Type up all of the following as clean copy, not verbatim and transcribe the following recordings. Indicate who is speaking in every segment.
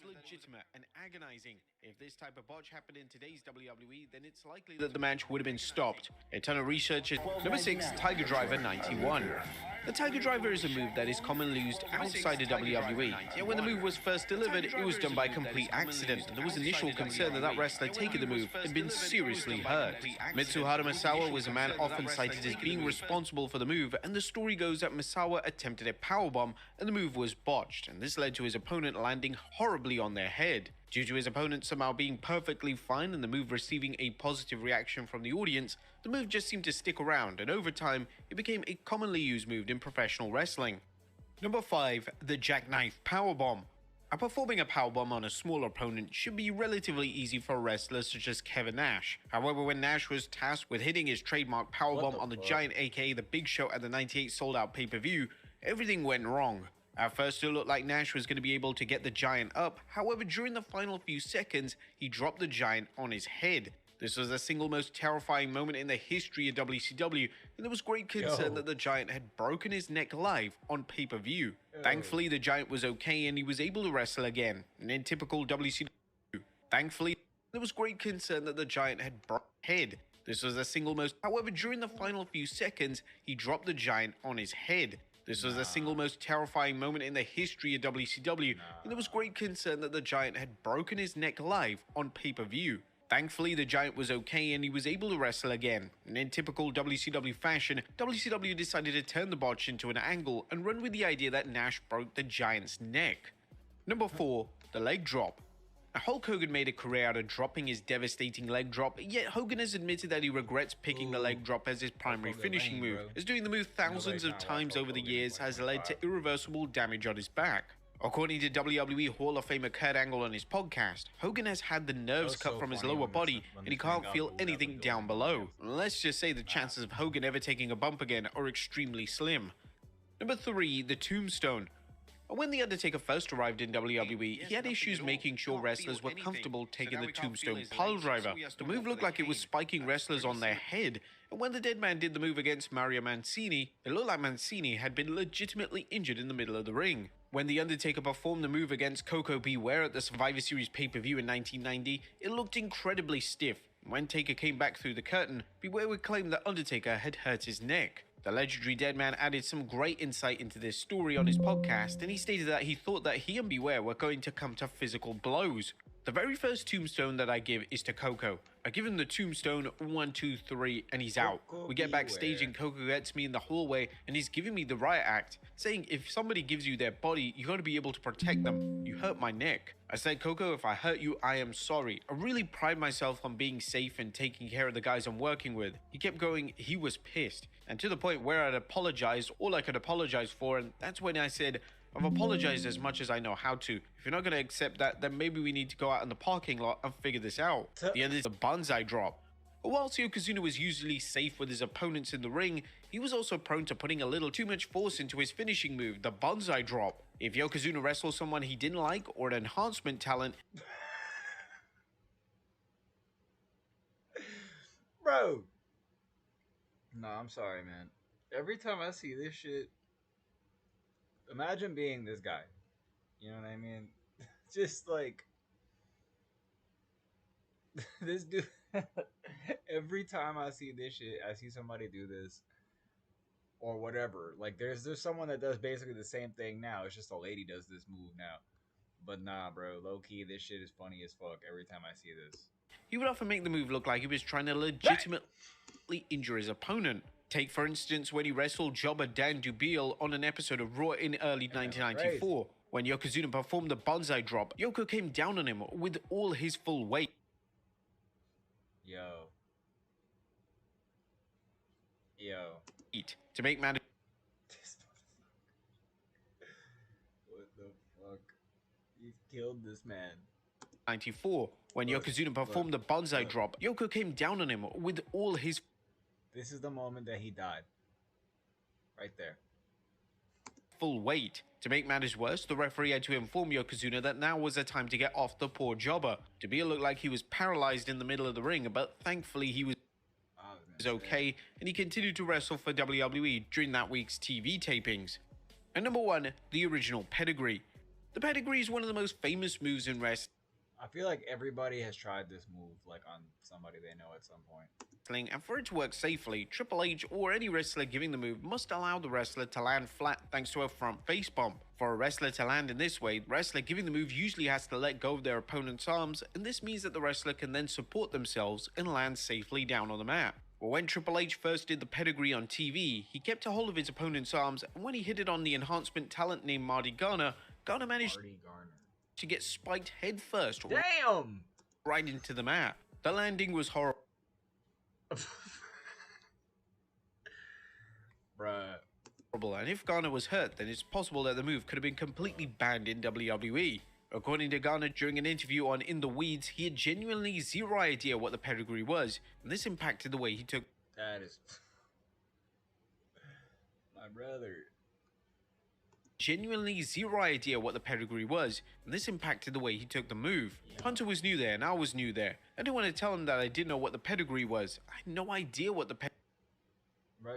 Speaker 1: was legitimate and agonizing. If this type of botch happened in today's WWE, then it's likely that the match would have been stopped. A ton of research. Number 6, Tiger Driver 91. The Tiger Driver is a move that is commonly used outside of WWE. Yet when the move was first delivered, it was done by complete accident, and there was initial concern that that wrestler taking the move had been seriously hurt. Mitsuhara Misawa was a man often cited as being responsible for the move, and the story goes that Misawa attempted a powerbomb and the move was botched, and this led to his opponent landing horribly on their head. Due to his opponent somehow being perfectly fine and the move receiving a positive reaction from the audience, the move just seemed to stick around, and over time, it became a commonly used move in professional wrestling. Number 5, the Jackknife Powerbomb. Performing a powerbomb on a small opponent should be relatively easy for a wrestler such as Kevin Nash. However, when Nash was tasked with hitting his trademark powerbomb on the Giant aka the Big Show at the 98 sold-out pay-per-view, everything went wrong. At first, it looked like Nash was going to be able to get the Giant up. However, during the final few seconds, he dropped the Giant on his head. This was the single most terrifying moment in the history of WCW, and there was great concern that the Giant had broken his neck live on pay-per-view. Thankfully, the Giant was okay and he was able to wrestle again. And in typical WCW, thankfully, there was great concern that the Giant had broken his head. This was the single most. However, during the final few seconds, he dropped the Giant on his head. This was the single most terrifying moment in the history of WCW, and there was great concern that the Giant had broken his neck live on pay-per-view. Thankfully, the Giant was okay and he was able to wrestle again. And in typical WCW fashion, WCW decided to turn the botch into an angle and run with the idea that Nash broke the Giant's neck. Number 4, the leg drop. Hulk Hogan made a career out of dropping his devastating leg drop, yet Hogan has admitted that he regrets picking the leg drop as his primary finishing move, as doing the move thousands of times over the years has led to irreversible damage on his back. According to WWE Hall of Famer Kurt Angle on his podcast, Hogan has had the nerves cut from his lower body and he can't feel anything down below. Let's just say the chances of Hogan ever taking a bump again are extremely slim. Number 3, the Tombstone. When The Undertaker first arrived in WWE, he had issues making sure wrestlers were comfortable taking the Tombstone piledriver. The move looked like it was spiking wrestlers on their head, and when the Dead Man did the move against Mario Mancini, it looked like Mancini had been legitimately injured in the middle of the ring. When The Undertaker performed the move against Koko B. Ware at the Survivor Series pay-per-view in 1990, it looked incredibly stiff. When Taker came back through the curtain, Beware would claim that Undertaker had hurt his neck. The legendary Dead Man added some great insight into this story on his podcast, and he stated that he thought that he and Beware were going to come to physical blows. The very first tombstone that I give is to Koko. I give him the tombstone 1, 2, 3, and he's out. We get backstage and Koko gets me in the hallway and he's giving me the riot act, saying if somebody gives you their body, you gotta be able to protect them. You hurt my neck. I said, Koko, if I hurt you, I am sorry. I really pride myself on being safe and taking care of the guys I'm working with. He kept going, he was pissed. And to the point where I'd apologized all I could apologize for, and that's when I said, I've apologized as much as I know how to. If you're not going to accept that, then maybe we need to go out in the parking lot and figure this out. The end is a banzai drop. But whilst Yokozuna was usually safe with his opponents in the ring, he was also prone to putting a little too much force into his finishing move, the banzai drop. If Yokozuna wrestled someone he didn't like or an enhancement talent...
Speaker 2: Bro! No, I'm sorry, man. Every time I see this shit, imagine being this guy. You know what I mean? Just like this dude. Every time I see this shit, I see somebody do this or whatever. Like there's someone that does basically the same thing now. It's just a lady does this move now. But nah, bro. Low key, this shit is funny as fuck every time I see this.
Speaker 1: He would often make the move look like he was trying to legitimately injure his opponent. Take, for instance, when he wrestled jobber Dan Dubiel on an episode of Raw in early 1994. When Yokozuna performed the banzai drop, Yoko came down on him with all his full weight.
Speaker 2: Yo.
Speaker 1: To make matters...
Speaker 2: What the fuck? He killed this man.
Speaker 1: 94. When Yokozuna performed the banzai drop, Yoko came down on him with all his...
Speaker 2: This is the moment that he died. Right there.
Speaker 1: Full weight. To make matters worse, the referee had to inform Yokozuna that now was the time to get off the poor jobber. Dubiel looked like he was paralyzed in the middle of the ring, but thankfully he was okay, and he continued to wrestle for WWE during that week's TV tapings. And number 1, the original pedigree. The pedigree is one of the most famous moves in
Speaker 2: I feel like everybody has tried this move, like on somebody they know at some point.
Speaker 1: wrestling, and for it to work safely, Triple H or any wrestler giving the move must allow the wrestler to land flat thanks to a front face bump. For a wrestler to land in this way, the wrestler giving the move usually has to let go of their opponent's arms, and this means that the wrestler can then support themselves and land safely down on the mat. Well, when Triple H first did the pedigree on TV, he kept a hold of his opponent's arms, and when he hit it on the enhancement talent named Marty Garner, Garner managed to get spiked head first
Speaker 2: Damn!
Speaker 1: right into the mat. The landing was horrible.
Speaker 2: Bruh.
Speaker 1: And if Garner was hurt, then it's possible that the move could have been completely banned in WWE. According to Garner, during an interview on In the Weeds, he had genuinely zero idea what the pedigree was, and this impacted the way he took.
Speaker 2: That is my brother.
Speaker 1: Genuinely zero idea what the pedigree was, and this impacted the way he took the move. Yeah. Hunter was new there, and I was new there. I didn't want to tell him that I didn't know what the pedigree was. I had no idea what the
Speaker 2: Bro,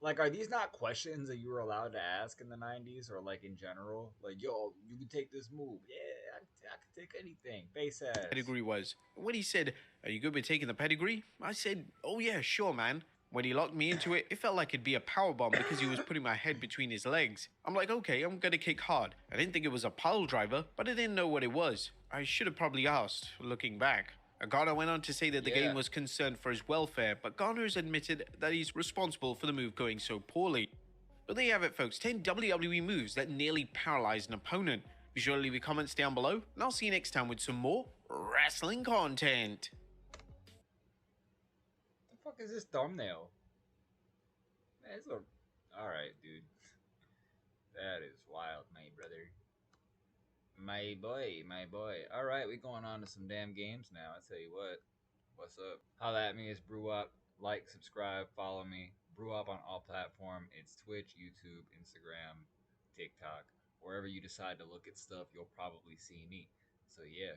Speaker 2: like, are these not questions that you were allowed to ask in the 90s or, like, in general? Like, yo, you can take this move. Yeah, I can take anything. Face ass.
Speaker 1: Pedigree was. When he said, "Are you good with taking the pedigree?" I said, "Oh yeah, sure, man." When he locked me into it, it felt like it'd be a powerbomb because he was putting my head between his legs. I'm like, okay, I'm gonna kick hard. I didn't think it was a pile driver, but I didn't know what it was. I should have probably asked, looking back. Garner went on to say that the game was concerned for his welfare, but Garner has admitted that he's responsible for the move going so poorly. But there you have it, folks, 10 WWE moves that nearly paralyzed an opponent. Be sure to leave your comments down below, and I'll see you next time with some more wrestling content.
Speaker 2: What the fuck is this thumbnail? Man, it's alright, dude. That is wild, my brother. My boy. Alright, we going on to some damn games now. I tell you what. What's up? Holla at me, it's Brew Up. Like, subscribe, follow me. Brew Up on all platforms. It's Twitch, YouTube, Instagram, TikTok. Wherever you decide to look at stuff, you'll probably see me. So yeah,